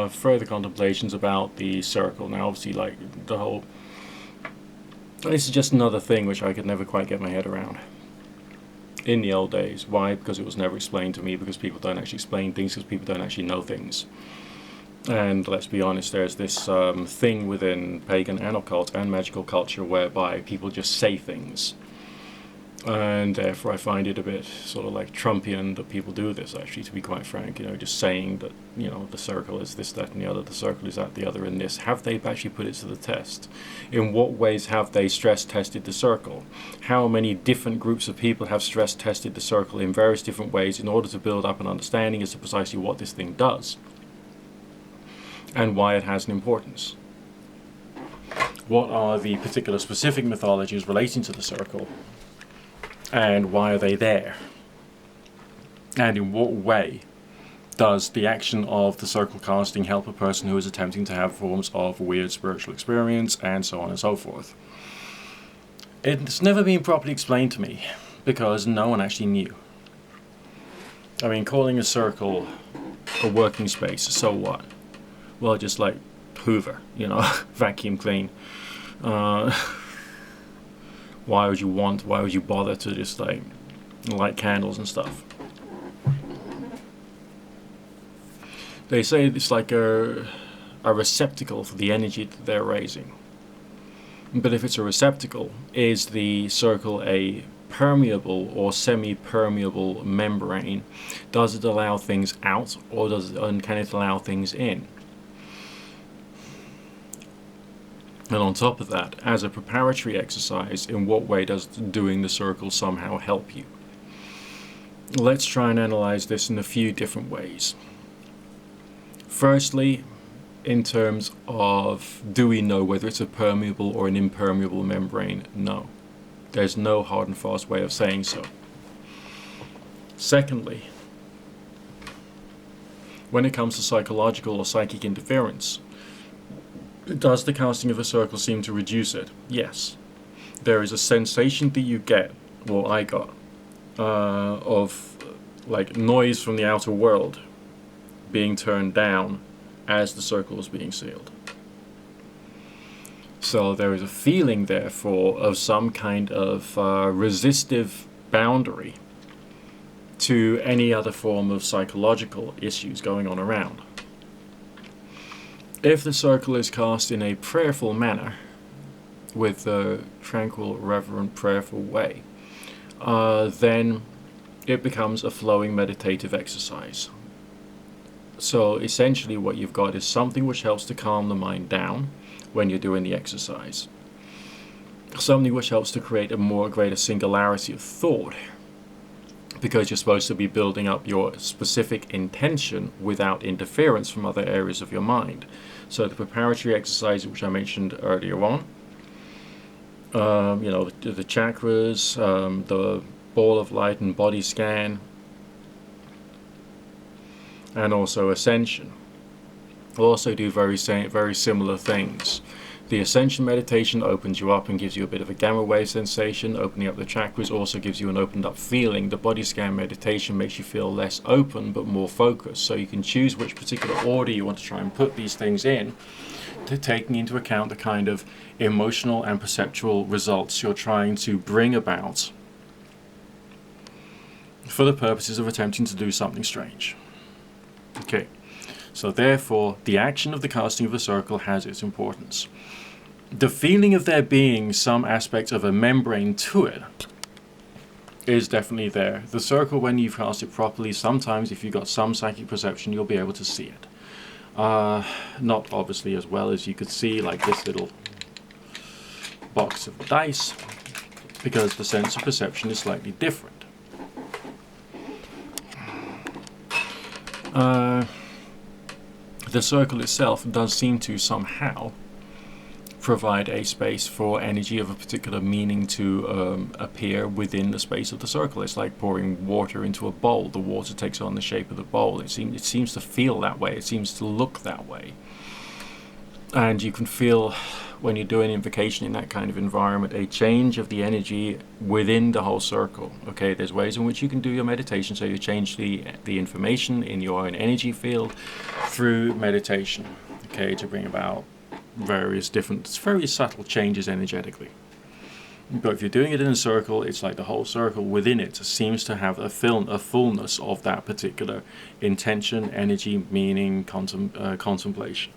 further contemplations about the circle. Now, obviously, like the whole. This is just another thing which I could never quite get my head around. In the old days. Why? Because it was never explained to me, because people don't actually explain things, because people don't actually know things. And let's be honest, there's this thing within pagan and occult and magical culture whereby people just say things. And therefore I find it a bit sort of like Trumpian that people do this, actually, to be quite frank, just saying that, the circle is this, that and the other, the circle is that, the other and this. Have they actually put it to the test? In what ways have they stress tested the circle? How many different groups of people have stress tested the circle in various different ways in order to build up an understanding as to precisely what this thing does and why it has an importance? What are the particular specific mythologies relating to the circle? And why are they there? And in what way does the action of the circle casting help a person who is attempting to have forms of weird spiritual experience, and so on and so forth? It's never been properly explained to me, because no one actually knew. I mean, calling a circle a working space, so what? Well, just like Hoover, vacuum clean. Why would you bother to just like light candles and stuff? They say it's like a receptacle for the energy that they're raising. But if it's a receptacle, is the circle a permeable or semi-permeable membrane? Does it allow things out, or can it allow things in? And on top of that, as a preparatory exercise, in what way does doing the circle somehow help you? Let's try and analyze this in a few different ways. Firstly, in terms of, do we know whether it's a permeable or an impermeable membrane? No. There's no hard and fast way of saying so. Secondly, when it comes to psychological or psychic interference, does the casting of a circle seem to reduce it? Yes. There is a sensation that you get, well, I got, of like noise from the outer world being turned down as the circle is being sealed. So there is a feeling, therefore, of some kind of resistive boundary to any other form of psychological issues going on around. If the circle is cast in a prayerful manner, with a tranquil, reverent, prayerful way, then it becomes a flowing meditative exercise. So essentially what you've got is something which helps to calm the mind down when you're doing the exercise. Something which helps to create a greater singularity of thought, because you're supposed to be building up your specific intention without interference from other areas of your mind. So the preparatory exercise which I mentioned earlier on, the chakras, the ball of light and body scan, and also ascension, also do very similar things. The ascension meditation opens you up and gives you a bit of a gamma wave sensation. Opening up the chakras also gives you an opened up feeling. The body scan meditation makes you feel less open but more focused. So you can choose which particular order you want to try and put these things in, to taking into account the kind of emotional and perceptual results you're trying to bring about for the purposes of attempting to do something strange. Okay, so therefore the action of the casting of the circle has its importance. The feeling of there being some aspect of a membrane to it is definitely there. The circle, when you've cast it properly, sometimes if you've got some psychic perception, you'll be able to see it. Not obviously as well as you could see like this little box of dice, because the sense of perception is slightly different. The circle itself does seem to somehow provide a space for energy of a particular meaning to appear within the space of the circle. It's like pouring water into a bowl. The water takes on the shape of the bowl. It seems to feel that way. It seems to look that way. And you can feel, when you're doing invocation in that kind of environment, a change of the energy within the whole circle. Okay, there's ways in which you can do your meditation, so you change the information in your own energy field through meditation, okay, to bring about various different, very subtle changes energetically. But if you're doing it in a circle, it's like the whole circle within it seems to have a fullness of that particular intention, energy, meaning, contemplation.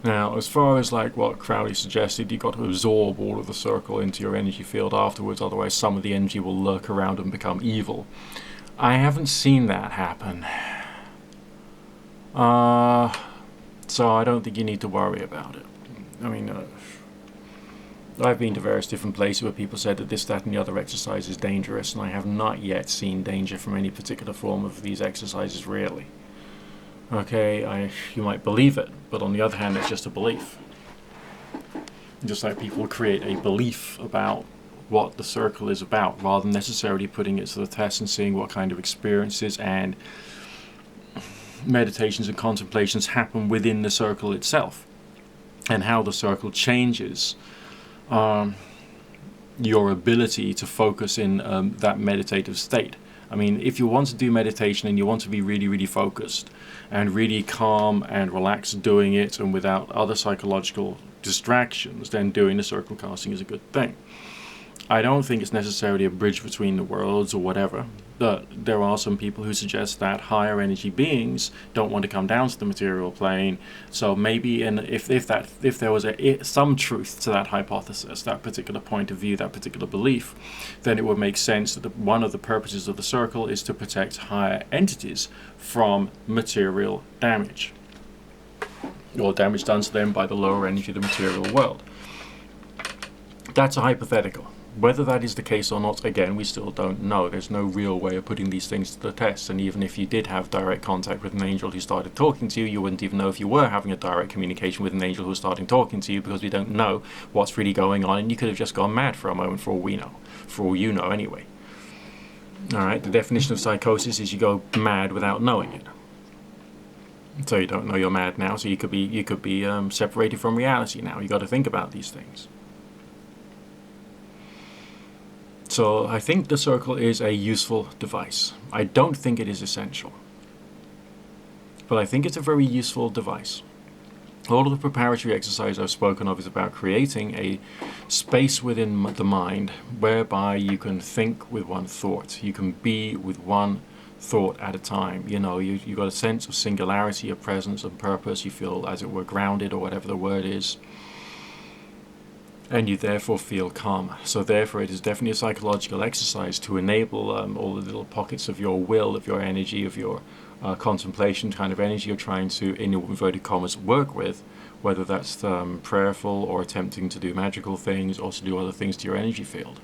Now, as far as like what Crowley suggested, you've got to absorb all of the circle into your energy field afterwards, otherwise some of the energy will lurk around and become evil. I haven't seen that happen. So I don't think you need to worry about it. I mean, I've been to various different places where people said that this, that, and the other exercise is dangerous, and I have not yet seen danger from any particular form of these exercises, really. Okay, you might believe it, but on the other hand, it's just a belief. Just like people create a belief about what the circle is about, rather than necessarily putting it to the test and seeing what kind of experiences and meditations and contemplations happen within the circle itself, and how the circle changes your ability to focus in that meditative state. I mean, if you want to do meditation and you want to be really, really focused and really calm and relaxed doing it and without other psychological distractions, then doing the circle casting is a good thing. I don't think it's necessarily a bridge between the worlds or whatever, but there are some people who suggest that higher energy beings don't want to come down to the material plane. So maybe, if there was some truth to that hypothesis, that particular point of view, that particular belief, then it would make sense that one of the purposes of the circle is to protect higher entities from material damage, or damage done to them by the lower energy of the material world. That's a hypothetical. Whether that is the case or not, again, we still don't know. There's no real way of putting these things to the test, and even if you did have direct contact with an angel who started talking to you, you wouldn't even know if you were having a direct communication with an angel who was starting talking to you, because we don't know what's really going on, and you could have just gone mad for a moment, for all we know. For all you know, anyway. Alright, the definition of psychosis is you go mad without knowing it. So you don't know you're mad now, so you could be separated from reality now. You got to think about these things. So I think the circle is a useful device. I don't think it is essential, but I think it's a very useful device. All of the preparatory exercise I've spoken of is about creating a space within the mind whereby you can think with one thought. You can be with one thought at a time. You know, you've got a sense of singularity, of presence and purpose. You feel, as it were, grounded, or whatever the word is. And you therefore feel calm. So therefore it is definitely a psychological exercise to enable all the little pockets of your will, of your energy, of your contemplation kind of energy you're trying to, in inverted commas, work with, whether that's prayerful or attempting to do magical things or to do other things to your energy field.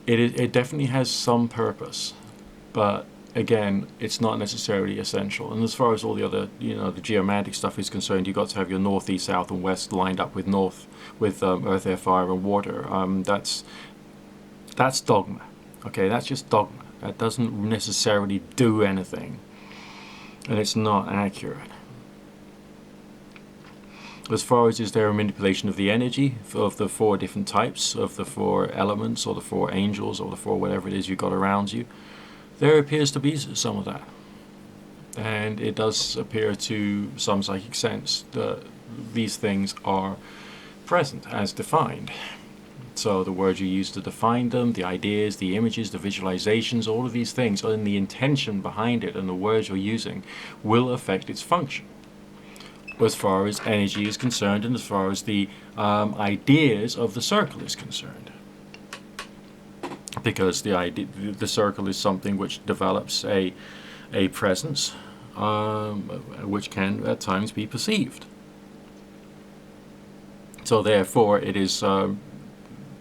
It definitely has some purpose, but again, it's not necessarily essential. And as far as all the other, the geomantic stuff is concerned, you've got to have your north, east, south, and west lined up with earth, air, fire, and water. That's dogma. Okay, that's just dogma. That doesn't necessarily do anything, and it's not accurate. As far as is there a manipulation of the energy of the 4 different types, of the 4 elements, or the 4 angels, or the 4 whatever it is you've got around you, there appears to be some of that. And it does appear to some psychic sense that these things are present as defined. So the words you use to define them, the ideas, the images, the visualizations, all of these things, and the intention behind it and the words you're using will affect its function, as far as energy is concerned and as far as the ideas of the circle is concerned. Because the circle is something which develops a presence, which can at times be perceived. So therefore it is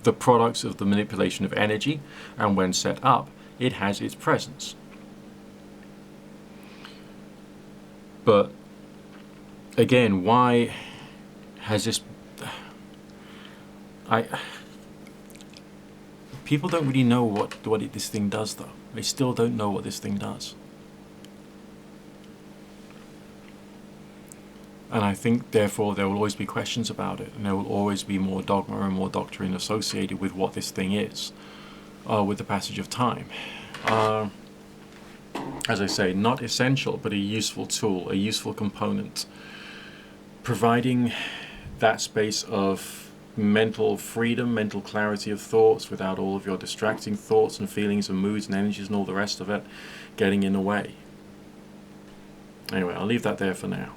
the products of the manipulation of energy, and when set up, it has its presence. But again, why has this... People don't really know what this thing does, though. They still don't know what this thing does. And I think, therefore, there will always be questions about it, and there will always be more dogma and more doctrine associated with what this thing is, with the passage of time. As I say, not essential, but a useful tool, a useful component, providing that space of mental freedom, mental clarity of thoughts, without all of your distracting thoughts and feelings and moods and energies and all the rest of it getting in the way. Anyway, I'll leave that there for now.